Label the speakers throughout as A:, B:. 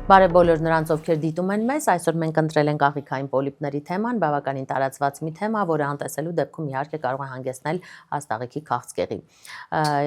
A: Բարև բոլոր նրանց, ովքեր դիտում են մեզ, այսօր մենք ընտրել ենք աղիքային պոլիպների թեման, բավականին տարածված մի թեմա, որը անտեսելու դեպքում իհարկե կարող է հանգեցնել հաստաղիքի քաղցկեղի։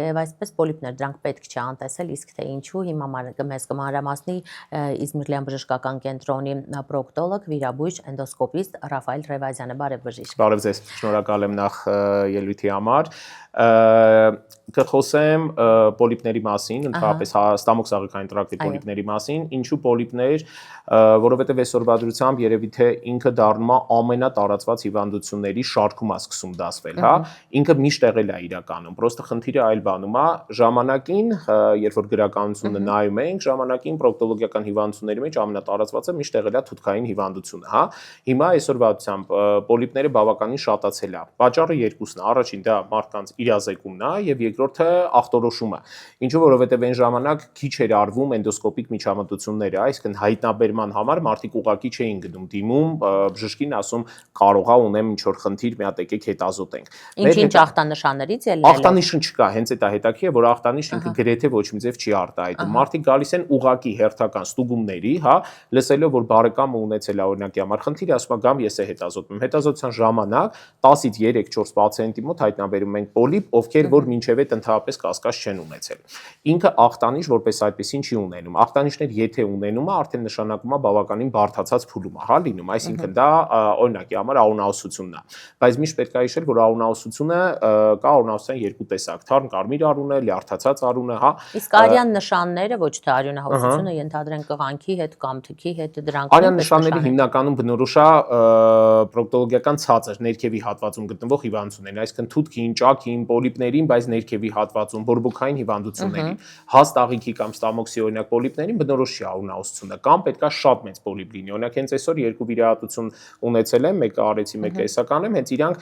A: Եվ այսպես պոլիպներ դրանք պետք չէ անտեսել, իսկ թե ինչու հիմա մեզ կմանրամասնի Իզմիրլյան բժշկական կենտրոնի պրոկտոլոգ, վիրաբույժ, էնդոսկոպիստ Ռաֆայել Ռևազյանը։ Բարև բժիշկ։
B: Բարև ձեզ, շնորհակալ եմ նախ ելույթի համար։ Կխոսեմ պոլիպների մասին, ընդհանրապես ստամոքսաղիքային տրակտի պոլիպների մասին, ինչու պոլիպներ, որովհետև այսօրվա դրությամբ երևի թե ինքը դառնում է ամենատարածված հիվանդությունների շարքում է սկսում դասվել, հա, ինքը միշտ եղել է իրականում, պրոստը խնդիրը այլ բանում է, ժամանակին, երբ որ գրականությունը նայում ենք, ժամանակին պրոկտոլոգիական հիվանդությունների մեջ ամենատարածվածը միշտ եղել է թութքային հիվանդությունը, հա։ Հիմա այսօրվա դրությամբ պոլիպները բավականին շատացել է։ Պատճառը երկուսն է, առաջին դա մարդկանց իրազեկումն է եւ երկրորդը ախտորոշումը։ Ինչու որովհետեւ այն ժամանակ քիչ էր արվում էնդոսկոպիկ միջամտությունները, այսինքն հայտնաբերման համար մարդիկ ուղակի չէին գնում դիմում, բժշկին ասում կարող է ունեմ ինչ որ խնդիր, մի հատ եկեք հետազոտենք։
A: Ինչ ախտանշաններից ելնելով։
B: Ախտանիշը չկա, հենց այդ է հետաքրքիր, որ ախտանիշ ինքը գրեթե ոչ մի ձև չի արտահայտում։ Մարդիկ գալիս են ուղակի հերթական ստուգումների, հա, լսելով որ բարեկամը ունեցել է օրինակի համար խնդիր, ասում է գամ ես է հետազոտում։ Հետազոտության ժամանակ 10-ից 3-4 պացիենտի մոտ հայտնաբերում ենք պոլիպ, ովքեր որ մինչև այդ ընդհանրապես կասկած չեն ունեցել։ Ինքը ախտանիշ որպես այդպեսին չի ունենում։ Ախտանիշներ եթե ունենում է, արդեն նշանակում է բավականին բարդացած փուլում է, հա, լինում, այսինքն դա օրինակի համար արյունահոսությունն է։ Բայց միշտ պետք է հիշել, որ արյունահոսությունը կա արյունահոսության երկու տեսակ՝ թարմ կարմիր արյունը, լյարդացած արյունը, հա։
A: Իսկ արյան նշանները, ոչ թե արյունահոսությունը, ենթադրենք կղանքի հետ կամ թքի հետ դրանք։
B: Արյան նշանները հիմնականում բնորոշ է պրոկտոլոգիական ցածր ներքևի հատվածում գտնվող հիվանդություններին, այսինքն թութքին, ճաքին, պոլիպներին, բայց ներքևի հատվածում բորբոքային հիվանդություններին, հաստ աղիքի կամ ստամոքսի օրինակ պոլիպներին բնորոշ չի արյունահոսությունը, կամ պետքա շատ մեծ պոլիպ լինի։ Օրինակ հենց այսօր երկու վիրահատություն ունեցել եմ, մեկը արեցի, մեկը էսական եմ, հենց իրանք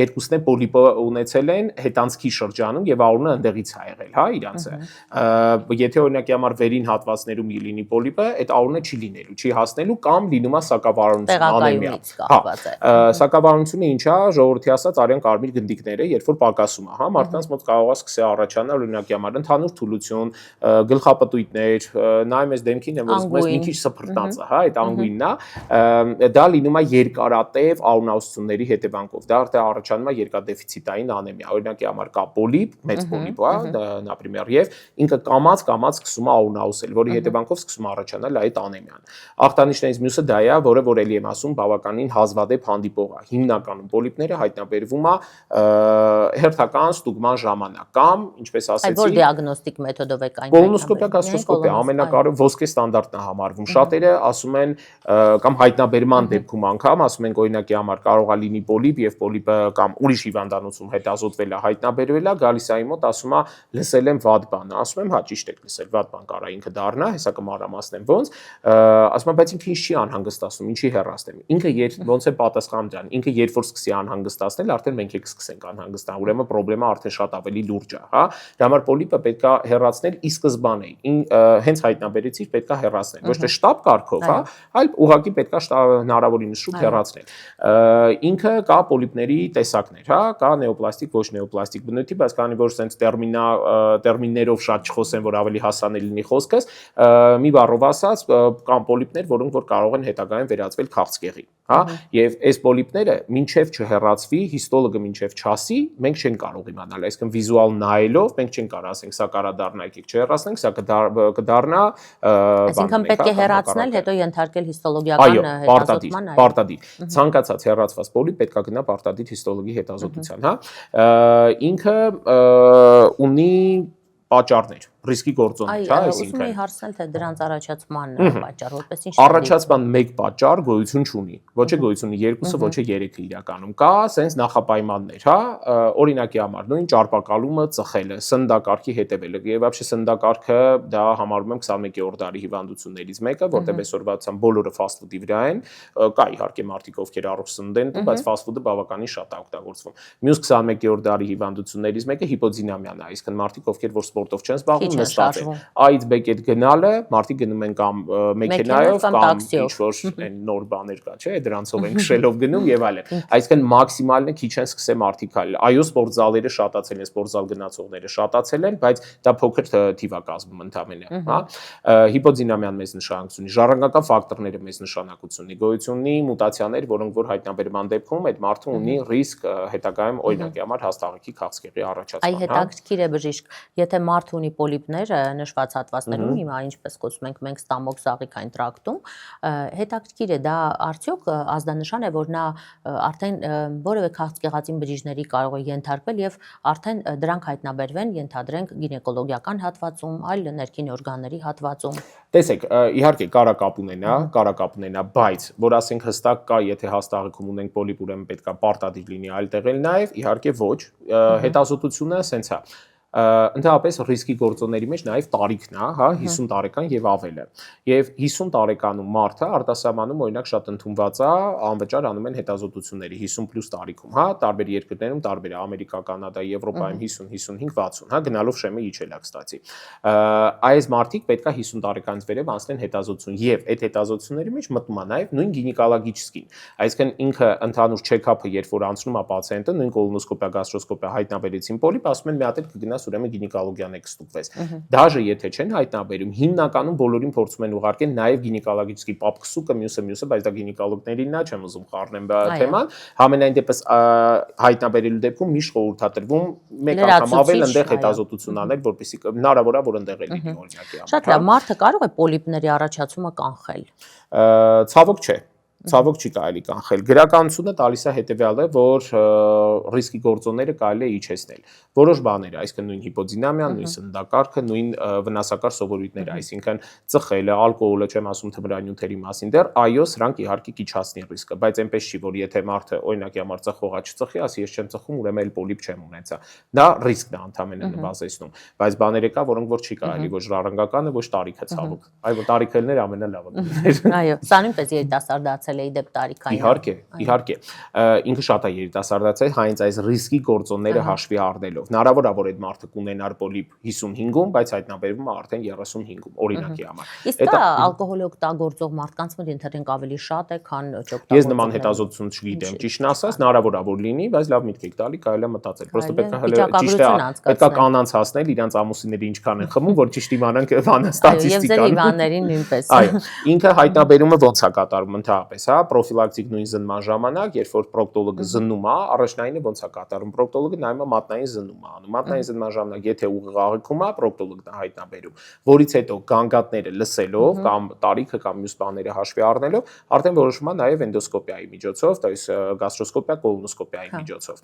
B: երկուսն է պոլիպը ունեցել են հետանցքի շրջանում եւ արյունը ընդեղից է եղել, հա, իրանցը։ Եթե օրինակի համար վերին հատվածներում լինի պոլիպը, այդ արյունը չի լինելու, չի հասնելու կամ լինում է սակավարյունություն անեմիա։ Սակավարյունությունը ինչ է, ժողովրդի ասած արյան կարմիր գնդիկները, երբ որ պակասում է, հա, մարդկանց մոտ կարող է սկսել առաջանալ օրինակի համար ընդհանուր թուլություն, գլխապտույտներ, նայում ես դեմքին եմ, որ զգում ես մի քիչ սփռտած է, հա, այդ անգույնն է, դա լինում է երկարատև արյունահոսությունների հետևանքով, դա արդեն առաջանում է երկաթդեֆիցիտային անեմիա, օրինակի համար կա պոլիպ, մեծ պոլիպ, հա, например, եւ ինքը կամած սկսում է արյունահոսել, որի հետևանքով սկսում է առաջանալ այդ անեմիան։ Ախտանիշներից մյուսը դա է, որը որ էլի եմ ասում, բավականին հազվադեպ հանդիպող է։ Հիմնականում պոլիպները հայտնաբերվում է հերթական ստուգման ժամանակ կամ, ինչպես ասեցի,
A: որ դիագնոստիկ մեթոդով եք այն
B: կոլոնոսկոպիա, գաստրոսկոպիա ամենակարևոր ոսկե ստանդարտն է համարվում։ Շատերը ասում են կամ հայտնաբերման դեպքում անգամ ասում են օրինակի համար կարող է լինի պոլիպ եւ պոլիպը կամ ուրիշ հիվանդանոցում հետազոտվել է, հայտնաբերվել է, գալիս է իմ մոտ, ասում է լսել եմ վատ բան, ասում եմ հա ճիշտ եք լսել, վատ բան կարա ինքը դառնա, հեսա կմանրամասնեմ ոնց, ասում եմ բայց ինքը ինչ չի անհանգստացնում, ինչի հեռացնեմ։ Ինքը ոնց է պատասխան դրան, ինքը երբ որ սկսի անհանգստացնել, արդեն մենք եք սկսենք անհանգստանալ, ուրեմն խնդրեմը արդեն շատ ավելի լուրջ է, հա։ Դրա համար պոլիպը պետքա հեռացնել ի սկզբանե, հենց հայտնաբերեցի պետքա հեռացնել, ոչ թե շտապ կարգով, հա, այլ ուղղակի պետքա հնարավորինս շուտ հեռացնել։ Ինքը կա պոլիպների տեսակներ, հա, կա նեոպլաստիկ, ոչ նեոպլաստիկ բնույթի, բայց քանի որ sense տերմիններով շատ չխոսեմ, որ ավելի հասանելի լինի խոսքս, մի բառով ասած, կան պոլիպներ, որոնք որ կարող են հետագայում վերածվել քաղցկեղի, հա, եւ այս պոլիպները մինչեւ չհեռացվի, հիստոլոգը մինչեւ չասի, մենք չենք կարող իմանալ, այսինքն վիզուալ նայելով մենք չենք կարող ասենք սա կարադառնա, եկեք չհեռացնենք, սա կդառնա,
A: այսինքն պետք է հեռացնել, հետո ենթարկել հիստոլոգիական հետազոտման,
B: պարտադիր, ցանկացած հեռացված պոլիպ պետքա գնա պարտադիր հիստոլոգի հետազոտության, հա, ինքը ունի պատճառներ, ռիսկի գործոններ, հա, այսինքն։
A: Ուզում եի հարցնել, թե դրանց առաջացման պատճառ, որպես ինչ։
B: Առաջացման մեկ պատճառ գոյություն չունի, ոչ է գոյություն ունի երկուսը, ոչ է երեքը իրականում։ Կա sense նախապայմաններ, հա, օրինակի համար նույն ճարպակալումը, ծխելը, սննդակարգի հետևելը, եւ вообще սննդակարգը դա համարում եմ 21-րդ դարի հիվանդություններից մեկը, որտեղ այսօրվա ցան բոլորը fast food-ի վրա են, կա իհարկե մարդիկ, ովքեր առողջ սնունդ են, բայց fast food-ը բավականին շատ է օգտագործվում։ Մյուս 21-րդ դարի հիվանդություններից մեկը հիպոդինամիան է, այսինքն մարդիկ, ովքեր որ սպորտով չեն զբաղվում, շարժվում նստած է։ Այից բեկետ գնալը մարդիկ գնում են կամ մեքենայով կամ ինչ-որ այն նոր բաներ կա, չէ՞, դրանցով են քշելով գնում եւ այլն։ Այսինքն մաքսիմալն է քիչ են սկսել մարդիկ այլ։ Այո, սպորտզալերը շատացել են, սպորտզալ գնացողները շատացել են, բայց դա փոքր թիվ է կազմում ընդհանրապես, հա։ Հիպոդինամիան մեծ նշանակություն ունի, ժառանգական ֆակտորները մեծ նշանակություն ունի, գոյություն ունի մուտացիաներ, որոնք որ հայտնաբերման դեպքում այդ մարդը ունի ռիսկ հետագայում օրինակի համար հաստաղիքի քաղցկեղի առաջացման։
A: Այ հետաքրքիր է բժիշկ, եթե մարդը ունի պոլիպներ նշված հատվածներում, հիմա ինչպես խոսում ենք մենք ստամոք սաղիքային տրակտում, հետաքրքիր է դա արդյոք ազդանշան է, որ նա արդեն որևէ քաղցկեղածին բջիջների կարող է ենթարկվել եւ արդեն դրանք հայտնաբերվեն, ենթադրենք գինեկոլոգիական հատվածում, այլ ներքին օրգանների հատվածում։
B: Տեսեք, իհարկե կարա կապ ունենա, բայց որ ասենք հստակ կա, եթե հաստաղիքում ունենք պոլիպ, ուրեմն պետքա պարտադիր լինի այլ տեղել նայել, իհարկե ոչ, հետազոտությունը սենց է։ Ընդհանրապես ռիսկի գործոնների մեջ նաև տարիքն է, հա, 50 տարեկան եւ ավելը։ Եվ 50 տարեկանում մարդը արտասահմանում օրինակ շատ ընդունված է, անվճար անում են հետազոտությունների 50+ տարիքում, հա, տարբեր երկրներում տարբեր է, Ամերիկա, Կանադա, Եվրոպայում 50, 55, 60, հա, գնալով շեմը իջել է, կստացի։ Այս մարդիկ պետքա 50 տարեկանից վերև անցնեն հետազոտություն եւ այդ հետազոտությունների մեջ մտնում է նաև նույն գինեկոլոգիչսկին։ Այսինքն ինքը ընդհանուր չեքափը, երբ որ անցնում է պացիենտը, նույն կոլոնոսկոպիա, գաստրոսկոպիա հայտնաբերեցին պոլիպ, ասում են մի հատ էլ կգնաս ուրեմն գինեկոլոգիան է կստուկվես։ Դաժե եթե չեն հայտնաբերում, հիմնականում բոլորին փորձում են ուղարկել նաև գինեկոլոգիչսկի պապքսուկը, մյուսը, բայց դա գինեկոլոգներինն է, չեմ ուզում խառնեմ թեման։ Համենայն դեպս հայտնաբերելու դեպքում միշտ խորհրդատրվում մեկ անգամ ավել այնտեղ հետազոտություն անել, որպեսզի հնարավոր է որ այնտեղ էլ լինի օրինակի համար։
A: Շատ լավ, մարդը կարող է պոլիպների առաջացումը կանխել։
B: Ցավոք չէ։ Ցավոք չի կարելի կանխել։ Գրականությունը տալիս է հետևյալը, որ ռիսկի գործոնները կարելի է իջեցնել։ Որոշ բաներ, այսինքն նույն հիպոդինամիան, նույն սննդակարգը, նույն վնասակար սովորույթները, այսինքն ծխելը, ալկոհոլը, չեմ ասում թմրանյութերի մասին, դեռ այո, սրանք իհարկե կիչացնի ռիսկը, բայց այնպես չի, որ եթե մարդը օրինակի համար ծխողա չծխի, ասի ես չեմ ծխում, ուրեմն էլ պոլիպ չեմ ունեցա։ Դա ռիսկն է ընդհանրապես նվազեցնում, բայց բաները կա, որոնք որ չի կարելի ոչ ժառանգականը, ոչ տարիքը ցավոք։ Այո, որ տարիքելներ ամենալավը։
A: Այո, սա նույնպես երիտասարդացել է իդեպ տարիքային։
B: Իհարկե, ինքը շատ է երիտասարդացել հենց այս ռիսկի գործոնները հաշվի առնելով։ Հնարավոր է որ այդ մարդը կունենար պոլիպ 55-ում, բայց հայտնաբերվում է արդեն 35-ում, օրինակի համար։
A: Իսկ դա ալկոհոլի օգտագործող մարդկանց մոտ ենթադրենք ավելի շատ է, քան չօգտագործող։
B: Ես նման հետազոտություն չգիտեմ, ճիշտն ասած, հնարավոր է որ լինի, բայց լավ միտք եք տալի, կարելի է մտածել։ Պրոստը պետք է հələ ճիշտ է, պետք է կանանց հասնել, իրանց ամուսինները ինչքան են խմում, որ ճիշտ իմանանք ստատիստիկան։
A: Եվ ձեր հիվանդներին նույնպես։
B: Այո, ինքը հայտնաբերումը ո՞նց է կատարվում ընդհանրապես, հա, պրոֆիլակտիկ նույն զննման ժամանակ, երբ որ պրոկտոլոգը զննում է, առաջնայինը ոնց է կատարում, պրոկտոլոգը նայում է մատնային զննում է անում, մատնային զննման ժամանակ, եթե ուղիղ աղիքում է, պրոկտոլոգն է հայտնաբերում, որից հետո գանգատները լսելով կամ տարիքը կամ մյուս բաները հաշվի առնելով, արդեն որոշվում է նաև էնդոսկոպիայի միջոցով, то есть գաստրոսկոպիա, կոլոնոսկոպիայի միջոցով։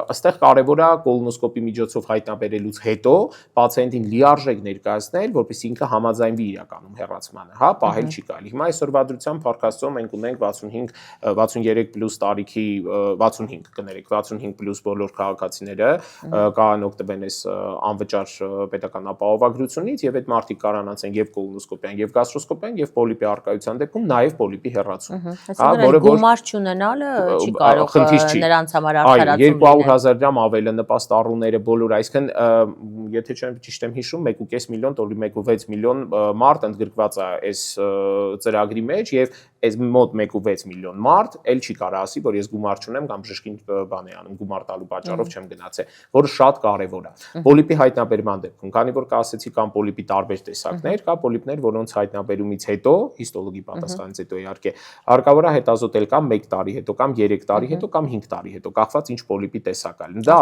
B: Այստեղ կարևոր է կոլոնոսկոպի միջոցով հայտնաբերելուց հետո պացիենտին լիարժեք ներկայացնել, որպեսզի ինքը համաձայնվի իրականում հեռացմանը, հա, պահել չի կարելի։ Հիմա այսօր վադրությամբ Փարքաստում մենք ունենք 65-63+ տարիքի 65 կներեք 65+ բոլոր քաղաքացիները կարող օգտվեն այս անվճար պետական ապահովագրությունից եւ այդ մարդիկ կարան անցեն եւ կոլոնոսկոպիան եւ գաստրոսկոպիան եւ պոլիպի առկայության դեպքում նաեւ պոլիպի հեռացում։
A: Հա, որը գումար չունենալը չի կարող նրանց համար արդարացում
B: 200,000 դրամ ավելը նպաստառուները բոլոր, այսինքն եթե չեմ ճիշտ եմ հիշում 1.5 միլիոն, տոլի 1.6 միլիոն մարդ ընդգրկված է այս ծրագրի մեջ եւ այս մոտ 1.6 միլիոն մարդ էլ չի կարող ասի, որ ես գումար չունեմ կամ բժշկին բան է անում, գումար տալու պատճառով չեմ գնացել, որը շատ կարևոր է։ Պոլիպի հայտնաբերման դեպքում, քանի որ կասեցի կան պոլիպի տարբեր տեսակներ, կա պոլիպներ, որոնց հայտնաբերումից հետո, հիստոլոգի պատասխանից հետո իհարկե, հարկավոր է հետազոտել կամ 1 տարի հետո, կամ 3 տարի հետո, կամ 5 տարի հետո, կախված ինչ պոլիպի տեսակ է։ Դա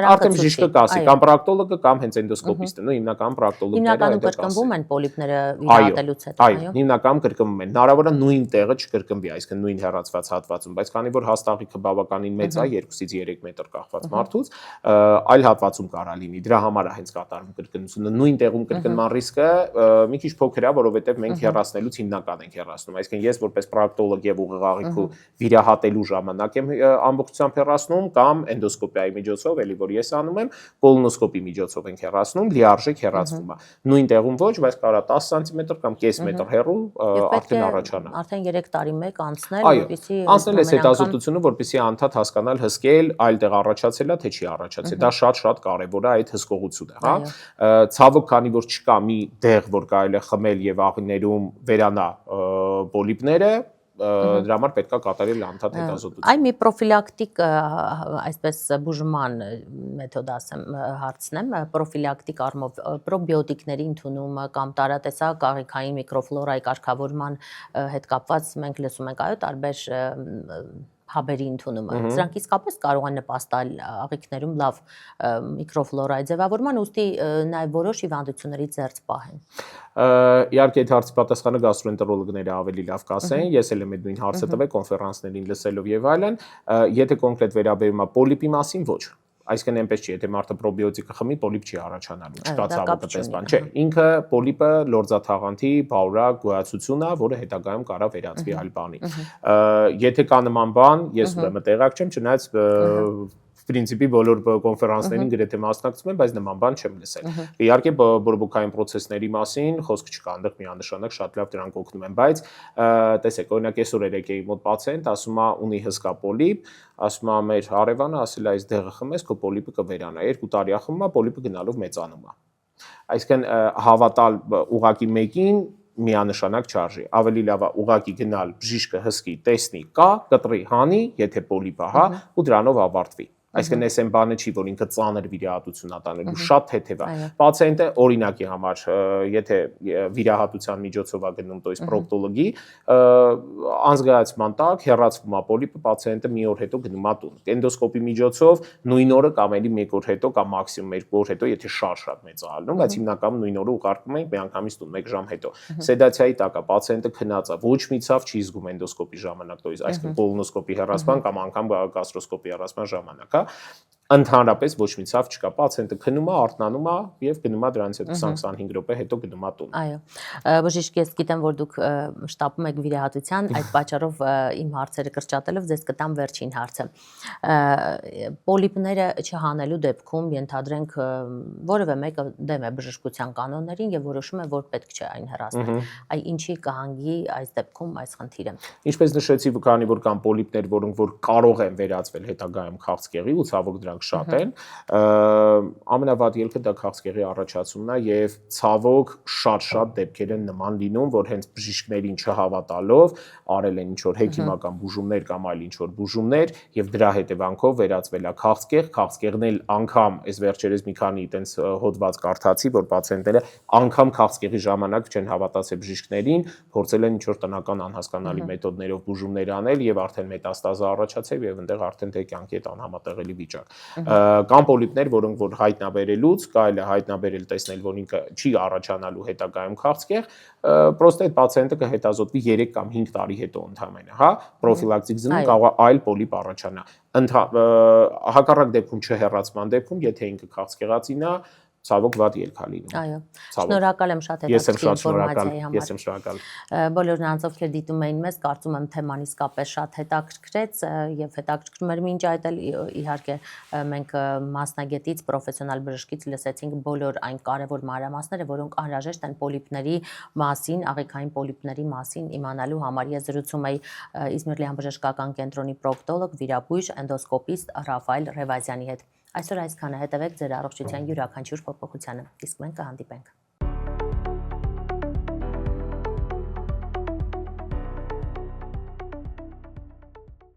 B: արդեն բժիշկը կասի, կամ պրոկտոլոգը, կամ հենց էնդոսկոպիստը, նո հիմնական պրոկտոլոգները
A: հիմնականում կրկնվում են պոլիպները վիրահատելուց հետո,
B: այո, հիմնականում կրկնվում են։ Հնարավոր է նույն տեղը չկրկնվի, այսինքն նույն հեռացված հատվածում, բայց քանի որ հաստաղիքը բավականին մեծ է, 2-ից 3 մետր կախված մարդուց, այլ հատվածում կարա լինի։ Դրա համար է հենց կատարվում կրկնությունը։ Նույն տեղում կրկնման ռիսկը մի քիչ փոքր է, որովհետև մենք հեռացնելուց հիմնական ենք հեռացնում։ Այսինքն ես որպես պրոկտոլոգ եւ ուղիղ աղիքու վիրահատելու ժամանակ եմ ամբողջությամբ հեռացնում կամ էնդոսկոպիայի միջոցով, էլի որ ես անում եմ, կոլոնոսկոպի միջոցով ենք հեռացնում, լիարժեք հեռացվում է։ Նույն տեղում ոչ, բայց կարա 10 սանտիմետր կամ կես մետր հեռու արդեն առաջանա։
A: արդեն 3 տարի մեկ անցնել,
B: որպեսզի անցնել է հետազոտությունը, որպեսզի անդադ հասկանալ հսկել այլտեղ առաջացել է, թե չի առաջացել։ Դա շատ կարևոր է այդ հսկողությունը, հա։ Ցավոք, քանի որ չկա մի դեղ, որ կարելի է խմել եւ աղիներում վերանա պոլիպները, դրա համար պետք է կատարել անդադ հետազոտություն։
A: Այ մի պրոֆիլակտիկ, այսպես բուժման մեթոդ ասեմ, հարցնեմ, պրոֆիլակտիկ առումով պրոբիոտիկների ընդունումը կամ տարատեսակ աղիքային միկրոֆլորայի կարգավորման հետ կապված մենք լսում ենք այո տարբեր հաբերի ընդունումը։ Սրանք իսկապես կարող են նպաստել աղիքներում լավ միկրոֆլորայի ձևավորման, ուստի նաև որոշ հիվանդություններից զերծ պահեն։
B: Իհարկե այդ հարցի պատասխանը գաստրոենտերոլոգները ավելի լավ կասեն, ես էլ եմ այդ նույն հարցը տվել կոնֆերանսներին լսելով եւ այլն, եթե կոնկրետ վերաբերում է պոլիպի մասին, ոչ։ Այսինքն այնպես չի, եթե մարդը պրոբիոտիկը խմի, պոլիպ չի առաջանալու, չկա ցավոք այդպես բան, չէ։ Ինքը պոլիպը լորձաթաղանթի բարակ գոյացություն է, որը հետագայում կարող վերածվի այլ բանի։ Եթե կա նման բան, ես ուրեմն տեղակ չեմ, չնայած պրինցիպի բոլոր կոնֆերանսներին գրեթե մասնակցում եմ, բայց նման բան չեմ լսել։ Իհարկե բորբոքային process-ների մասին խոսք չկա, այնտեղ միանշանակ շատ լավ դրանք օգնում են, բայց տեսեք, օրինակ այսօր եկեի մոտ պացիենտ, ասում է ունի հսկա պոլիպ, ասում է մեր հարևանը ասել է այս դեղը խմես, քո պոլիպը կվերանա, 2 տարի խմում է, պոլիպը գնալով մեծանում է։ Այսինքն հավատալ ուղակի մեկին միանշանակ չարժի, ավելի լավ է ուղակի գնալ բժիշկը հսկի, տեսնի, կա, կտրի, հանի, եթե պոլիպ է, հա, ու դրանով ավարտվի։ Այսինքն այս այն բանը չի, որ ինքը ծանր վիրահատություն է տանելու, շատ թեթև է։ Պացիենտը օրինակի համար, եթե վիրահատության միջոցով է գնում, то есть պրոկտոլոգի, անզգայացման տակ հեռացվում է պոլիպը, պացիենտը մի օր հետո գնում է տուն։ Էնդոսկոպի միջոցով նույն օրը կամ էլի 1 օր հետո կամ մաքսիմում 2 օր հետո, եթե շատ մեծ է ալնում, բայց հիմնականում նույն օրը ուղարկում ենք միանգամից տուն 1 ժամ հետո։ Սեդացիայի տակ է, պացիենտը քնած է, ոչ մի ցավ չի զգում էնդոսկոպի ժամանակ, то есть այսինքն կոլոնոսկոպի հեռացման կամ անգամ գաստրոսկոպի հեռացման ժամանակ, հա։ Ընդհանրապես ոչ մի ցավ չկա, պացիենտը քնում է, արթնանում է եւ գնում է դրանից հետո 20-25 րոպե հետո գնում է տուն։
A: Այո։ Բժիշկ, ես գիտեմ, որ դուք շտապում եք վիրահատության, այդ պատճառով իմ հարցերը կրճատելով ձեզ կտամ վերջին հարցը։ Պոլիպները չհանելու դեպքում ենթադրենք որևէ մեկը դեմ է բժշկության կանոններին եւ որոշում է, որ պետք չէ այն հեռացնել։ Այ ինչի կհանգի այս դեպքում այս խնդիրը։
B: Ինչպես նշեցի, քանի որ կան պոլիպներ, որոնք որ կարող են վերածվել հետագայում քաղցկեղի ու ցավոք դրանք շատ են, ամենավատ ելքը դա քաղցկեղի առաջացումն է եւ ցավոք շատ դեպքեր են նման լինում, որ հենց բժիշկներին չհավատալով արել են ինչ-որ հեքիմական բուժումներ կամ այլ ինչ-որ բուժումներ եւ դրա հետևանքով վերածվել է քաղցկեղ, քաղցկեղն էլ անգամ այս վերջերս մի քանի այտենց հոդված կարդացի, որ պացիենտները անգամ քաղցկեղի ժամանակ չեն հավատացել բժիշկներին, փորձել են ինչ-որ տնական անհասկանալի մեթոդներով բուժումներ անել եւ արդեն մետաստազը առաջացել եւ այնտեղ արդեն դե կյանքի հետ անհամատեղելի վիճակ։ Կան պոլիպներ, որոնք որ հայտնաբերելուց կարելի է հայտնաբերել, տեսնել, որ ինքը չի առաջանալու հետագայում քաղցկեղ, պրոստե այդ պացիենտը կհետազոտվի 3 կամ 5 տարի հետո ընդհանրապես, հա, պրոֆիլակտիկ զննում կարող է այլ պոլիպ առաջանա։ Հակառակ դեպքում չհեռացման դեպքում, եթե ինքը քաղցկեղածին է, ցավոք վատ ելք է լինում։
A: Այո։ Շնորհակալ եմ շատ հետաքրքիր ինֆորմացիայի համար։
B: Ես եմ շնորհակալ։
A: Բոլոր նրանց, ովքեր դիտում էին մեզ, կարծում եմ թեման իսկապես շատ հետաքրքրեց եւ հետաքրքրում էր մինչ այդ էլ իհարկե մենք մասնագետից, պրոֆեսիոնալ բժշկից լսեցինք բոլոր այն կարևոր մանրամասները, որոնք անհրաժեշտ են պոլիպների մասին, աղիքային պոլիպների մասին իմանալու համար։ Ես զրուցում էի Իզմիրլյան բժշկական կենտրոնի պրոկտոլոգ, վիրաբույժ, էնդոսկոպիստ Ռաֆայել Ռևազյանի հետ։ Այսօր այսքանը, հետևեք ձեր առողջության յուրաքանչյուր փոփոխությանը, իսկ մենք կհանդիպենք։